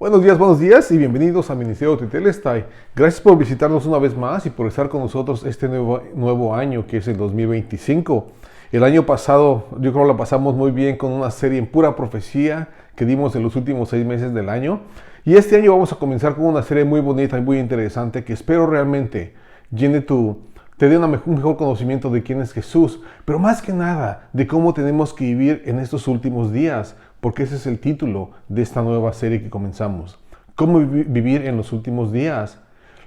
Buenos días y bienvenidos a Ministerio Tetelestai. Gracias por visitarnos una vez más y por estar con nosotros este nuevo año que es el 2025. El año pasado yo creo que lo pasamos muy bien con una serie en pura profecía que dimos en los últimos 6 meses del año. Y este año vamos a comenzar con una serie muy bonita y muy interesante que espero realmente te dé un mejor conocimiento de quién es Jesús, pero más que nada de cómo tenemos que vivir en estos últimos días, porque ese es el título de esta nueva serie que comenzamos. ¿Cómo vivir en los últimos días?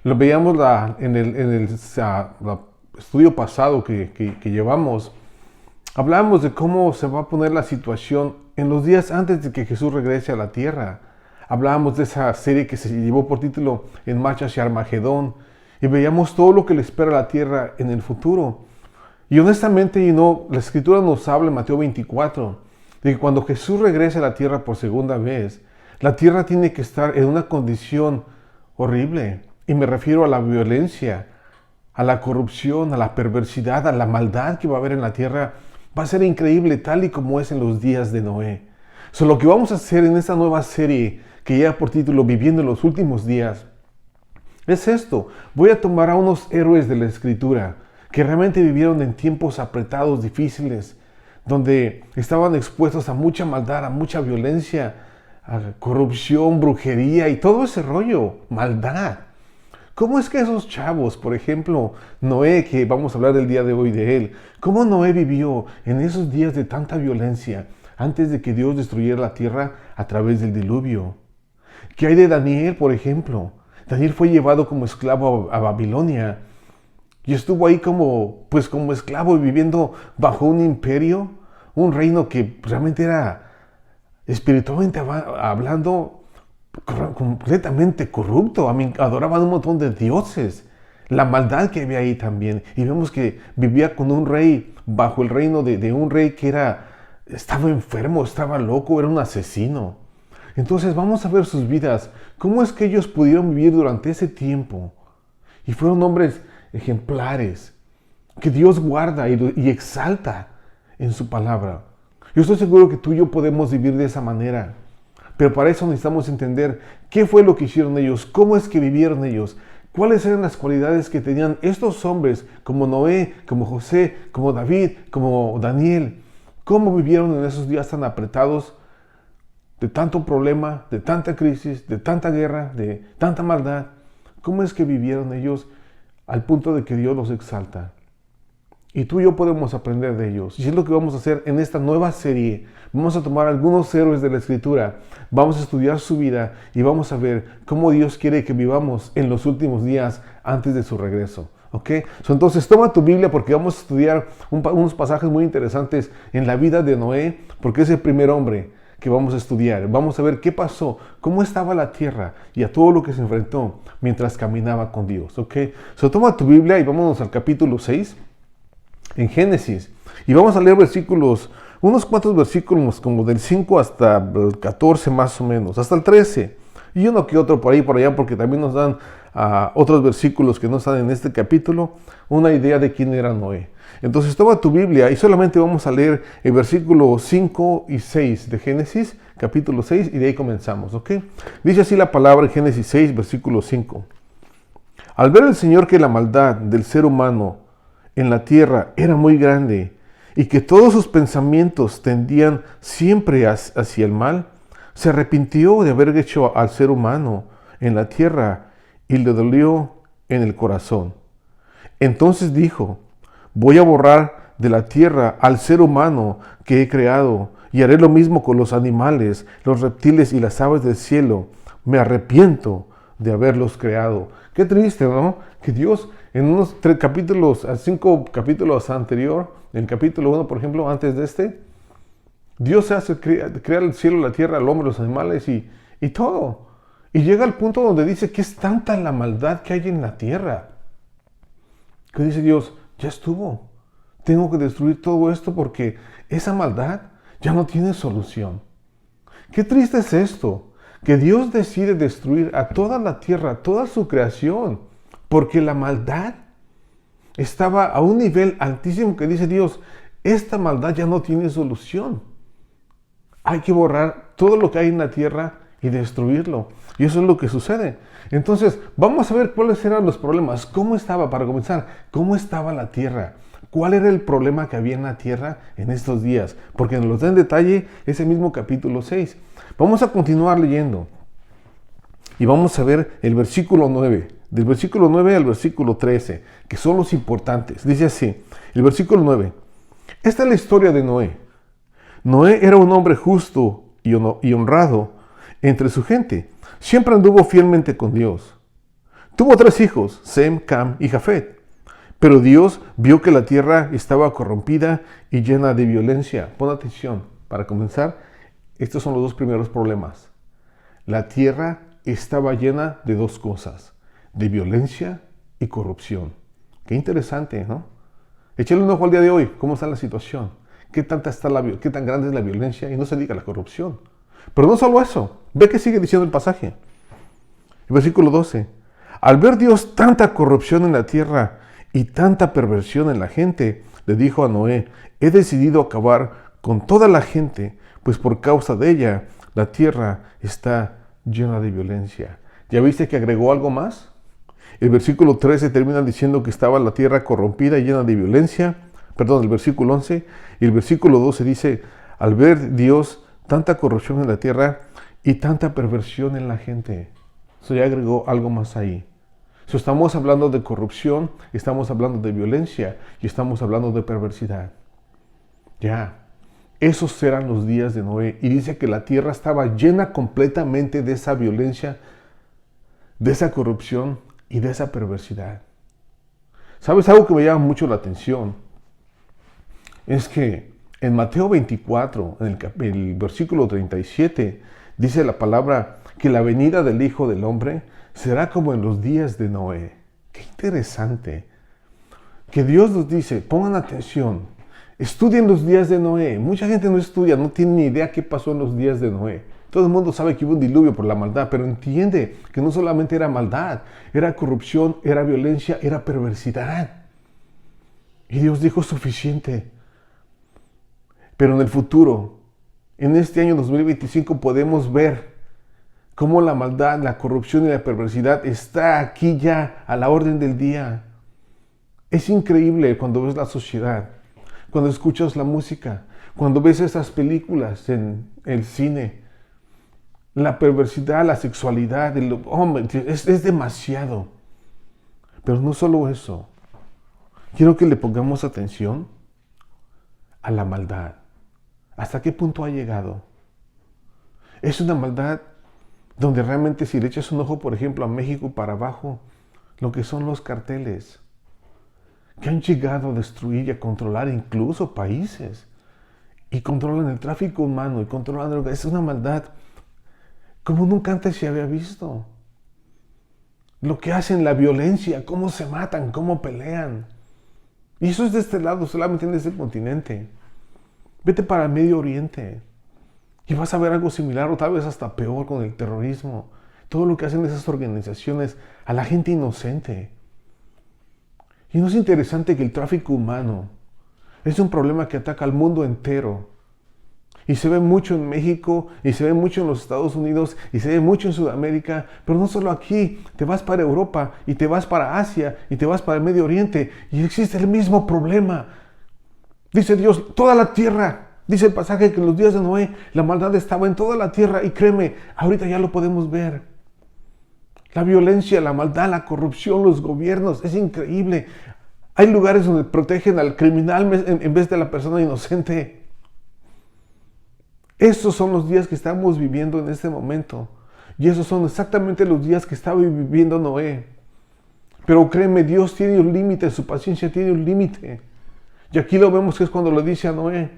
Lo veíamos en el estudio pasado que llevamos. Hablamos de cómo se va a poner la situación en los días antes de que Jesús regrese a la tierra. Hablábamos de esa serie que se llevó por título En marcha hacia Armagedón. Y veíamos todo lo que le espera a la tierra en el futuro. Y honestamente, la Escritura nos habla en Mateo 24, de que cuando Jesús regrese a la tierra por segunda vez, la tierra tiene que estar en una condición horrible. Y me refiero a la violencia, a la corrupción, a la perversidad, a la maldad que va a haber en la tierra. Va a ser increíble, tal y como es en los días de Noé. Lo que vamos a hacer en esta nueva serie, que lleva por título Viviendo en los últimos días, es esto. Voy a tomar a unos héroes de la Escritura que realmente vivieron en tiempos apretados, difíciles, donde estaban expuestos a mucha maldad, a mucha violencia, a corrupción, brujería y todo ese rollo, maldad. ¿Cómo es que esos chavos, por ejemplo, Noé, que vamos a hablar el día de hoy de él, cómo Noé vivió en esos días de tanta violencia antes de que Dios destruyera la tierra a través del diluvio? ¿Qué hay de Daniel, por ejemplo? Daniel fue llevado como esclavo a Babilonia y estuvo ahí como esclavo y viviendo bajo un imperio, un reino que realmente era espiritualmente hablando completamente corrupto. Adoraban un montón de dioses. La maldad que había ahí también. Y vemos que vivía con un rey, bajo el reino de un rey que estaba enfermo, estaba loco, era un asesino. Entonces vamos a ver sus vidas, cómo es que ellos pudieron vivir durante ese tiempo. Y fueron hombres ejemplares, que Dios guarda y exalta en su palabra. Yo estoy seguro que tú y yo podemos vivir de esa manera. Pero para eso necesitamos entender qué fue lo que hicieron ellos, cómo es que vivieron ellos, cuáles eran las cualidades que tenían estos hombres como Noé, como José, como David, como Daniel. Cómo vivieron en esos días tan apretados, de tanto problema, de tanta crisis, de tanta guerra, de tanta maldad. ¿Cómo es que vivieron ellos al punto de que Dios los exalta? Y tú y yo podemos aprender de ellos. Y es lo que vamos a hacer en esta nueva serie. Vamos a tomar algunos héroes de la Escritura, vamos a estudiar su vida y vamos a ver cómo Dios quiere que vivamos en los últimos días antes de su regreso. ¿Ok? Entonces toma tu Biblia porque vamos a estudiar unos pasajes muy interesantes en la vida de Noé, porque es el primer hombre que vamos a estudiar. Vamos a ver qué pasó, cómo estaba la tierra y a todo lo que se enfrentó mientras caminaba con Dios. ¿Ok? Toma tu Biblia y vámonos al capítulo 6 en Génesis. Y vamos a leer unos cuantos versículos como del 5 hasta el 14 más o menos, hasta el 13. Y uno que otro por ahí por allá, porque también nos dan otros versículos que no están en este capítulo, una idea de quién era Noé. Entonces toma tu Biblia y solamente vamos a leer el versículo 5 y 6 de Génesis, capítulo 6, y de ahí comenzamos, ¿ok? Dice así la palabra en Génesis 6, versículo 5. Al ver el Señor que la maldad del ser humano en la tierra era muy grande y que todos sus pensamientos tendían siempre hacia el mal, se arrepintió de haber hecho al ser humano en la tierra y le dolió en el corazón. Entonces dijo: voy a borrar de la tierra al ser humano que he creado y haré lo mismo con los animales, los reptiles y las aves del cielo. Me arrepiento de haberlos creado. Qué triste, ¿no? Que Dios en unos 5 capítulos anterior, en el capítulo 1, por ejemplo, antes de este, Dios crea el cielo, la tierra, el hombre, los animales y todo. Y llega al punto donde dice que es tanta la maldad que hay en la tierra, que dice Dios: ya estuvo, tengo que destruir todo esto porque esa maldad ya no tiene solución. Qué triste es esto, que Dios decide destruir a toda la tierra, toda su creación, porque la maldad estaba a un nivel altísimo que dice Dios: esta maldad ya no tiene solución. Hay que borrar todo lo que hay en la tierra y destruirlo. Y eso es lo que sucede. Entonces, vamos a ver cuáles eran los problemas. ¿Cómo estaba, para comenzar, cómo estaba la tierra? ¿Cuál era el problema que había en la tierra en estos días? Porque nos lo da en detalle ese mismo capítulo 6. Vamos a continuar leyendo. Y vamos a ver el versículo 9. Del versículo 9 al versículo 13, que son los importantes. Dice así, el versículo 9. Esta es la historia de Noé. Noé era un hombre justo y honrado entre su gente. Siempre anduvo fielmente con Dios. Tuvo 3 hijos, Sem, Cam y Jafet. Pero Dios vio que la tierra estaba corrompida y llena de violencia. Pon atención, para comenzar, estos son los 2 primeros problemas. La tierra estaba llena de 2 cosas, de violencia y corrupción. Qué interesante, ¿no? Échale un ojo al día de hoy, ¿cómo está la situación? ¿Qué tan grande es la violencia? Y no se diga la corrupción. Pero no solo eso, ve que sigue diciendo el pasaje. El versículo 12. Al ver Dios tanta corrupción en la tierra y tanta perversión en la gente, le dijo a Noé, he decidido acabar con toda la gente, pues por causa de ella la tierra está llena de violencia. ¿Ya viste que agregó algo más? El versículo 13 termina diciendo que estaba la tierra corrompida y llena de violencia. Perdón, el versículo 11. Y el versículo 12 dice, al ver Dios tanta corrupción en la tierra y tanta perversión en la gente. Eso ya agregó algo más ahí. Si estamos hablando de corrupción, estamos hablando de violencia y estamos hablando de perversidad. Ya, esos eran los días de Noé. Y dice que la tierra estaba llena completamente de esa violencia, de esa corrupción y de esa perversidad. ¿Sabes algo que me llama mucho la atención? Es que en Mateo 24, en el versículo 37, dice la palabra que la venida del Hijo del Hombre será como en los días de Noé. Qué interesante. Que Dios nos dice, pongan atención, estudien los días de Noé. Mucha gente no estudia, no tiene ni idea qué pasó en los días de Noé. Todo el mundo sabe que hubo un diluvio por la maldad, pero entiende que no solamente era maldad, era corrupción, era violencia, era perversidad. Y Dios dijo suficiente. Pero en el futuro, en este año 2025, podemos ver cómo la maldad, la corrupción y la perversidad está aquí ya a la orden del día. Es increíble cuando ves la sociedad, cuando escuchas la música, cuando ves esas películas en el cine. La perversidad, la sexualidad, es demasiado. Pero no solo eso. Quiero que le pongamos atención a la maldad. ¿Hasta qué punto ha llegado? Es una maldad donde realmente si le echas un ojo, por ejemplo, a México para abajo, lo que son los carteles, que han llegado a destruir y a controlar incluso países. Y controlan el tráfico humano y controlan drogas. Es una maldad como nunca antes se había visto. Lo que hacen, la violencia, cómo se matan, cómo pelean. Y eso es de este lado, solamente en este continente. Vete para el Medio Oriente y vas a ver algo similar o tal vez hasta peor con el terrorismo. Todo lo que hacen esas organizaciones a la gente inocente. Y no es interesante que el tráfico humano es un problema que ataca al mundo entero. Y se ve mucho en México, y se ve mucho en los Estados Unidos, y se ve mucho en Sudamérica, pero no solo aquí, te vas para Europa, y te vas para Asia, y te vas para el Medio Oriente, y existe el mismo problema. Dice Dios, toda la tierra, dice el pasaje que en los días de Noé, la maldad estaba en toda la tierra, y créeme, ahorita ya lo podemos ver. La violencia, la maldad, la corrupción, los gobiernos, es increíble. Hay lugares donde protegen al criminal en vez de la persona inocente. Estos son los días que estamos viviendo en este momento. Y esos son exactamente los días que estaba viviendo Noé. Pero créeme, Dios tiene un límite, su paciencia tiene un límite. Y aquí lo vemos que es cuando le dice a Noé.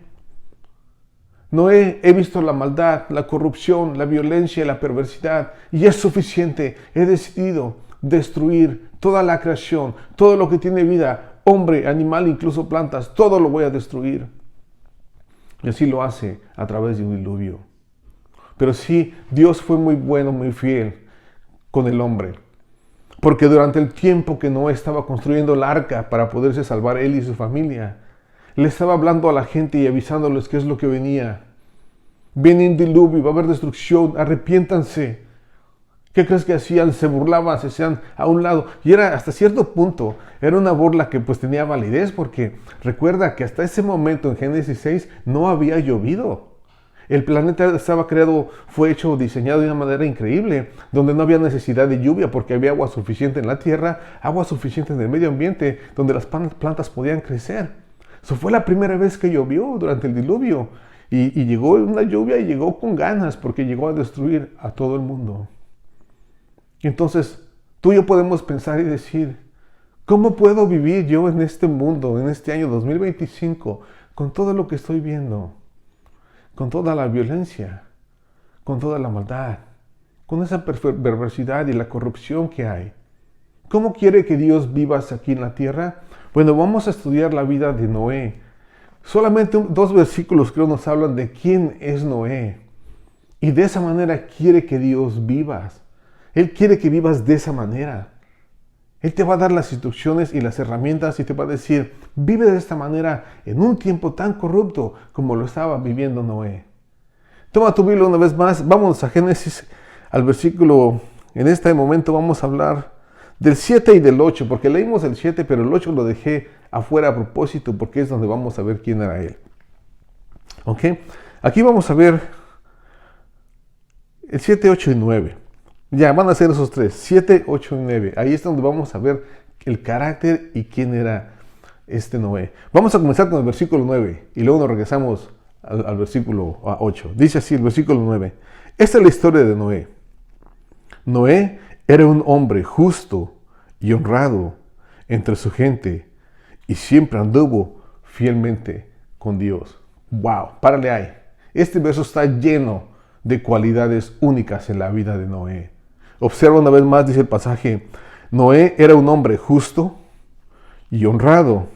Noé, he visto la maldad, la corrupción, la violencia y la perversidad. Y es suficiente. He decidido destruir toda la creación, todo lo que tiene vida, hombre, animal, incluso plantas, todo lo voy a destruir. Y así lo hace a través de un diluvio. Pero sí, Dios fue muy bueno, muy fiel con el hombre. Porque durante el tiempo que Noé estaba construyendo el arca para poderse salvar él y su familia, le estaba hablando a la gente y avisándoles qué es lo que venía. Viene un diluvio, va a haber destrucción, arrepiéntanse. ¿Qué crees que hacían? Se burlaban, se hacían a un lado. Y era hasta cierto punto, era una burla que pues tenía validez, porque recuerda que hasta ese momento en Génesis 6 no había llovido. El planeta estaba creado, fue hecho, diseñado de una manera increíble, donde no había necesidad de lluvia porque había agua suficiente en la tierra, agua suficiente en el medio ambiente, donde las plantas podían crecer. Eso fue la primera vez que llovió durante el diluvio. Y llegó una lluvia y llegó con ganas, porque llegó a destruir a todo el mundo. Y entonces, tú y yo podemos pensar y decir, ¿cómo puedo vivir yo en este mundo, en este año 2025, con todo lo que estoy viendo? Con toda la violencia, con toda la maldad, con esa perversidad y la corrupción que hay. ¿Cómo quiere que Dios vivas aquí en la tierra? Bueno, vamos a estudiar la vida de Noé. Solamente 2 versículos creo nos hablan de quién es Noé. Y de esa manera quiere que Dios vivas. Él quiere que vivas de esa manera. Él te va a dar las instrucciones y las herramientas y te va a decir, vive de esta manera en un tiempo tan corrupto como lo estaba viviendo Noé. Toma tu Biblia una vez más, vamos a Génesis, al versículo, en este momento vamos a hablar del 7 y del 8, porque leímos el 7, pero el 8 lo dejé afuera a propósito, porque es donde vamos a ver quién era él. ¿Ok? Aquí vamos a ver el 7, 8 y 9. Ya, van a ser esos 3, 7, 8 y 9. Ahí es donde vamos a ver el carácter y quién era este Noé. Vamos a comenzar con el versículo 9 y luego nos regresamos al versículo 8. Dice así el versículo 9. Esta es la historia de Noé. Noé era un hombre justo y honrado entre su gente y siempre anduvo fielmente con Dios. ¡Wow! Párale ahí. Este verso está lleno de cualidades únicas en la vida de Noé. Observa una vez más, dice el pasaje, Noé era un hombre justo y honrado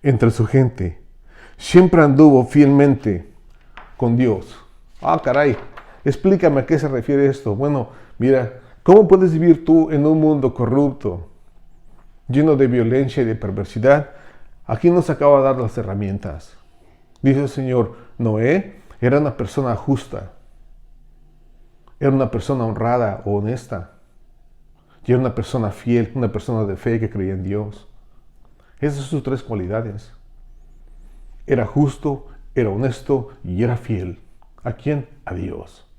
entre su gente. Siempre anduvo fielmente con Dios. Ah, caray, explícame a qué se refiere esto. Bueno, mira, ¿cómo puedes vivir tú en un mundo corrupto, lleno de violencia y de perversidad? Aquí nos acaba de dar las herramientas. Dice el Señor, Noé era una persona justa. Era una persona honrada o honesta. Y era una persona fiel, una persona de fe que creía en Dios. Esas son sus 3 cualidades. Era justo, era honesto y era fiel. ¿A quién? A Dios.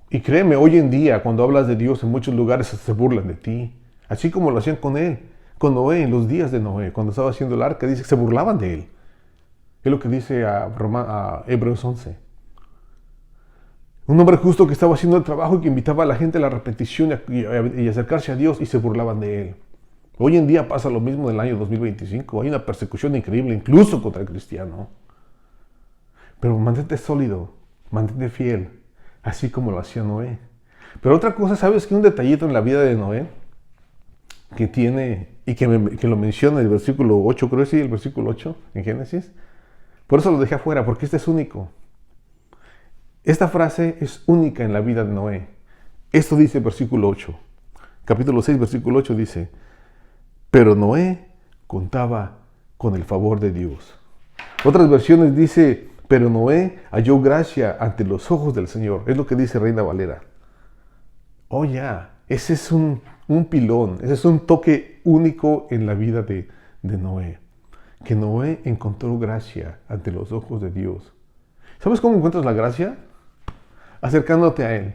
Y créeme, hoy en día, cuando hablas de Dios, en muchos lugares se burlan de ti. Así como lo hacían con él, con Noé, en los días de Noé, cuando estaba haciendo el arca, dice que se burlaban de él. Es lo que dice a Hebreos 11. Un hombre justo que estaba haciendo el trabajo y que invitaba a la gente a la arrepentición y acercarse a Dios y se burlaban de él. Hoy en día pasa lo mismo en el año 2025. Hay una persecución increíble, incluso contra el cristiano. Pero mantente sólido, mantente fiel, así como lo hacía Noé. Pero otra cosa, ¿sabes qué? Un detallito en la vida de Noé que tiene, y que lo menciona en el versículo 8, creo que sí, el versículo 8 en Génesis. Por eso lo dejé afuera, porque este es único. Esta frase es única en la vida de Noé. Esto dice el versículo 8. Capítulo 6, versículo 8 dice, pero Noé contaba con el favor de Dios. Otras versiones dice, pero Noé halló gracia ante los ojos del Señor. Es lo que dice Reina Valera. Oh ya, ese es un pilón, ese es un toque único en la vida de Noé. Que Noé encontró gracia ante los ojos de Dios. ¿Sabes cómo encuentras la gracia? Acercándote a Él.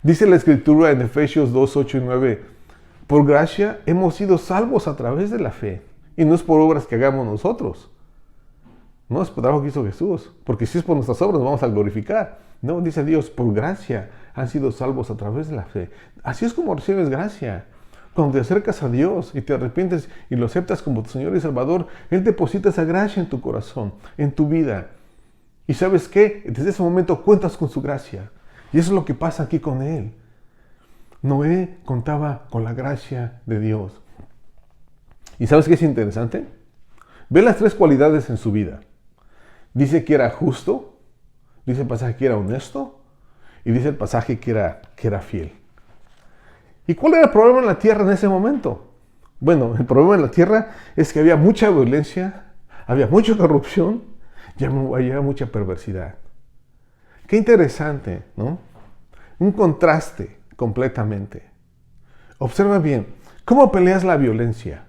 Dice la Escritura en Efesios 2, 8 y 9, por gracia hemos sido salvos a través de la fe, y no es por obras que hagamos nosotros. No es por trabajo que hizo Jesús, porque si es por nuestras obras nos vamos a glorificar. No, dice Dios, por gracia han sido salvos a través de la fe. Así es como recibes gracia. Cuando te acercas a Dios y te arrepientes y lo aceptas como tu Señor y Salvador, Él deposita esa gracia en tu corazón, en tu vida. Y ¿sabes qué? Desde ese momento cuentas con su gracia. Y eso es lo que pasa aquí con él. Noé contaba con la gracia de Dios. ¿Y sabes qué es interesante? Ve las 3 cualidades en su vida. Dice que era justo, dice el pasaje que era honesto, y dice el pasaje que era fiel. ¿Y cuál era el problema en la tierra en ese momento? Bueno, el problema en la tierra es que había mucha violencia, había mucha corrupción, y había mucha perversidad. Qué interesante, ¿no? Un contraste completamente. Observa bien, ¿cómo peleas la violencia?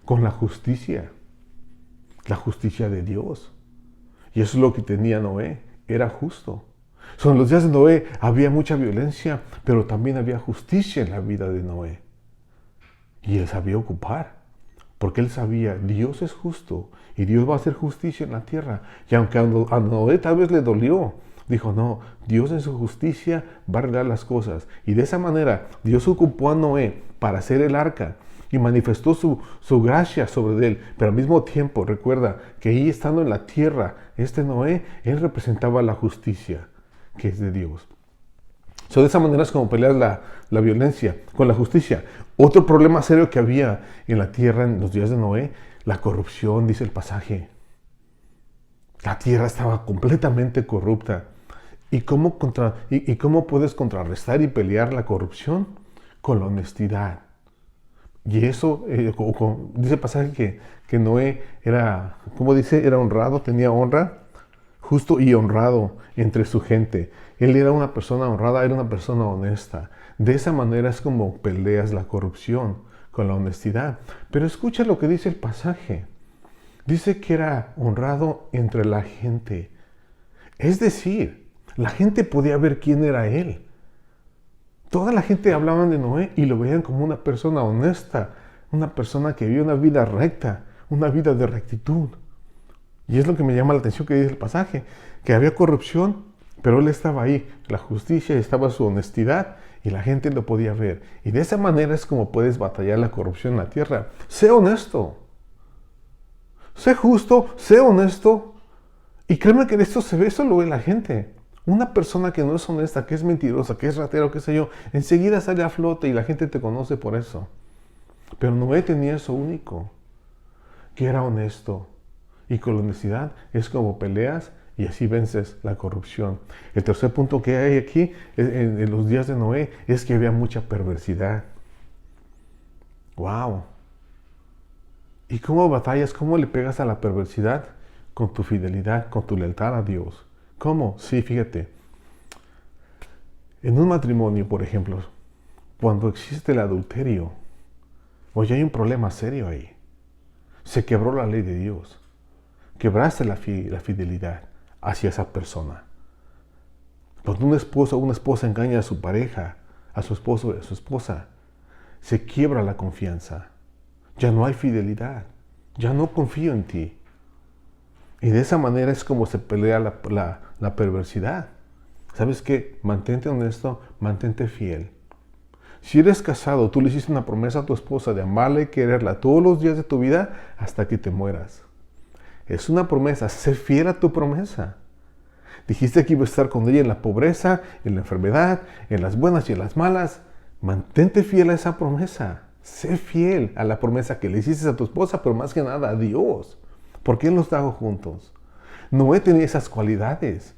Con la justicia de Dios. Y eso es lo que tenía Noé, era justo. En los días de Noé había mucha violencia, pero también había justicia en la vida de Noé. Y él sabía ocupar, porque él sabía, Dios es justo y Dios va a hacer justicia en la tierra. Y aunque a Noé tal vez le dolió, dijo, no, Dios en su justicia va a arreglar las cosas. Y de esa manera Dios ocupó a Noé para hacer el arca y manifestó su gracia sobre él. Pero al mismo tiempo, recuerda que ahí estando en la tierra, Noé, él representaba la justicia que es de Dios. De esa manera es como peleas la violencia con la justicia. Otro problema serio que había en la tierra en los días de Noé, la corrupción, dice el pasaje. La tierra estaba completamente corrupta. ¿Y cómo puedes contrarrestar y pelear la corrupción? Con la honestidad. Y eso, dice el pasaje que Noé era, ¿cómo dice? Era honrado, tenía honra, justo y honrado entre su gente. Él era una persona honrada, era una persona honesta. De esa manera es como peleas la corrupción, con la honestidad. Pero escucha lo que dice el pasaje. Dice que era honrado entre la gente. Es decir, la gente podía ver quién era él. Toda la gente hablaba de Noé y lo veían como una persona honesta, una persona que vivía una vida recta, una vida de rectitud. Y es lo que me llama la atención que dice el pasaje, que había corrupción, pero él estaba ahí, la justicia, estaba su honestidad y la gente lo podía ver. Y de esa manera es como puedes batallar la corrupción en la tierra. Sé honesto, sé justo, sé honesto. Y créeme que esto se ve, eso lo ve la gente. Una persona que no es honesta, que es mentirosa, que es ratero, qué sé yo, enseguida sale a flote y la gente te conoce por eso. Pero Noé tenía eso único, que era honesto. Y con la honestidad es como peleas y así vences la corrupción. El tercer punto que hay aquí en los días de Noé es que había mucha perversidad. ¡Wow! ¿Y cómo batallas? ¿Cómo le pegas a la perversidad? Con tu fidelidad, con tu lealtad a Dios. ¿Cómo? Sí, fíjate. En un matrimonio, por ejemplo, cuando existe el adulterio, oye, hay un problema serio ahí. Se quebró la ley de Dios. Quebraste la fidelidad hacia esa persona. Cuando un esposo o una esposa engaña a su pareja, a su esposo o a su esposa, se quiebra la confianza. Ya no hay fidelidad. Ya no confío en ti. Y de esa manera es como se pelea la perversidad. ¿Sabes qué? Mantente honesto, mantente fiel. Si eres casado, tú le hiciste una promesa a tu esposa de amarla y quererla todos los días de tu vida hasta que te mueras. Es una promesa, sé fiel a tu promesa. Dijiste que iba a estar con ella en la pobreza, en la enfermedad, en las buenas y en las malas. Mantente fiel a esa promesa. Sé fiel a la promesa que le hiciste a tu esposa, pero más que nada a Dios. Porque Él los trajo juntos. Noé tenía esas cualidades.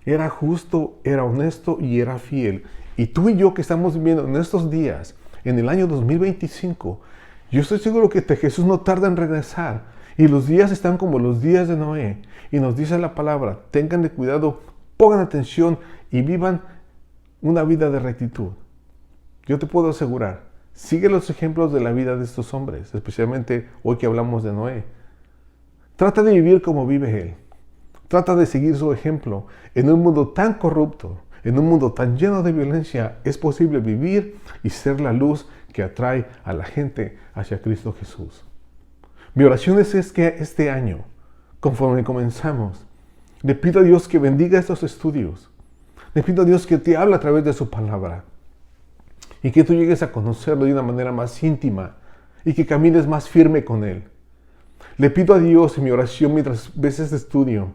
Era justo, era honesto y era fiel. Y tú y yo que estamos viviendo en estos días, en el año 2025, yo estoy seguro que Jesús no tarda en regresar. Y los días están como los días de Noé. Y nos dice la palabra, tengan de cuidado, pongan atención y vivan una vida de rectitud. Yo te puedo asegurar, sigue los ejemplos de la vida de estos hombres, especialmente hoy que hablamos de Noé. Trata de vivir como vive él. Trata de seguir su ejemplo. En un mundo tan corrupto, en un mundo tan lleno de violencia, es posible vivir y ser la luz que atrae a la gente hacia Cristo Jesús. Mi oración es que este año, conforme comenzamos, le pido a Dios que bendiga estos estudios. Le pido a Dios que te hable a través de su palabra y que tú llegues a conocerlo de una manera más íntima y que camines más firme con Él. Le pido a Dios en mi oración mientras ves este estudio,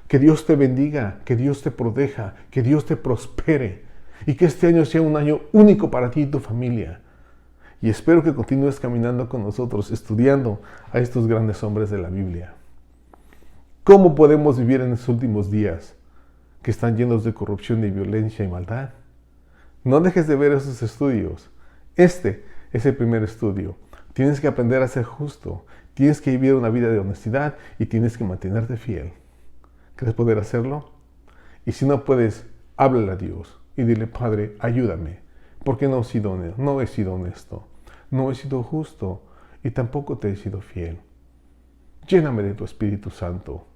que Dios te bendiga, que Dios te proteja, que Dios te prospere y que este año sea un año único para ti y tu familia. Y espero que continúes caminando con nosotros, estudiando a estos grandes hombres de la Biblia. ¿Cómo podemos vivir en estos últimos días que están llenos de corrupción y violencia y maldad? No dejes de ver esos estudios. Este es el primer estudio. Tienes que aprender a ser justo, tienes que vivir una vida de honestidad y tienes que mantenerte fiel. ¿Quieres poder hacerlo? Y si no puedes, háblale a Dios y dile, Padre, ayúdame, porque no he sido honesto, no he sido justo y tampoco te he sido fiel. Lléname de tu Espíritu Santo.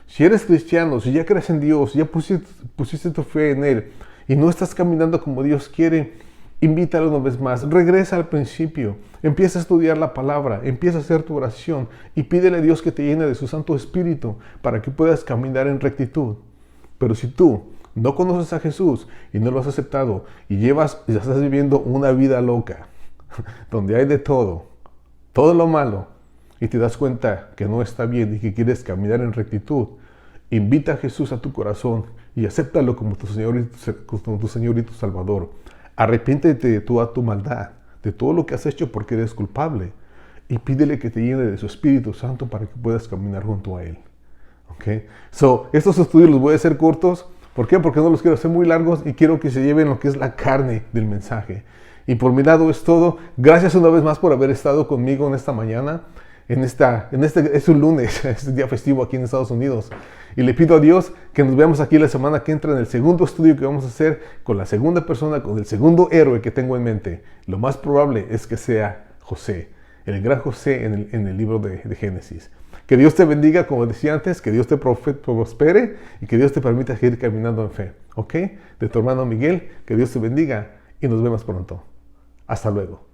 Si eres cristiano, si ya crees en Dios, ya pusiste tu fe en Él y no estás caminando como Dios quiere, invítalo una vez más. Regresa al principio. Empieza a estudiar la palabra. Empieza a hacer tu oración y pídele a Dios que te llene de su Santo Espíritu para que puedas caminar en rectitud. Pero si tú no conoces a Jesús y no lo has aceptado y ya estás viviendo una vida loca, donde hay de todo lo malo, y te das cuenta que no está bien y que quieres caminar en rectitud, invita a Jesús a tu corazón y acéptalo como tu Señor y tu Salvador. Arrepiéntete de toda tu maldad, de todo lo que has hecho porque eres culpable, y pídele que te llene de su Espíritu Santo para que puedas caminar junto a Él. ¿Okay? Estos estudios los voy a hacer cortos. ¿Por qué? Porque no los quiero hacer muy largos y quiero que se lleven lo que es la carne del mensaje. Y por mi lado es todo. Gracias una vez más por haber estado conmigo en esta mañana. Es un lunes, es un día festivo aquí en Estados Unidos. Y le pido a Dios que nos veamos aquí la semana que entra en el segundo estudio que vamos a hacer con la segunda persona, con el segundo héroe que tengo en mente. Lo más probable es que sea José, el gran José en el libro de Génesis. Que Dios te bendiga, como decía antes, que Dios te prospere y que Dios te permita seguir caminando en fe. ¿Ok? De tu hermano Miguel, que Dios te bendiga y nos vemos pronto. Hasta luego.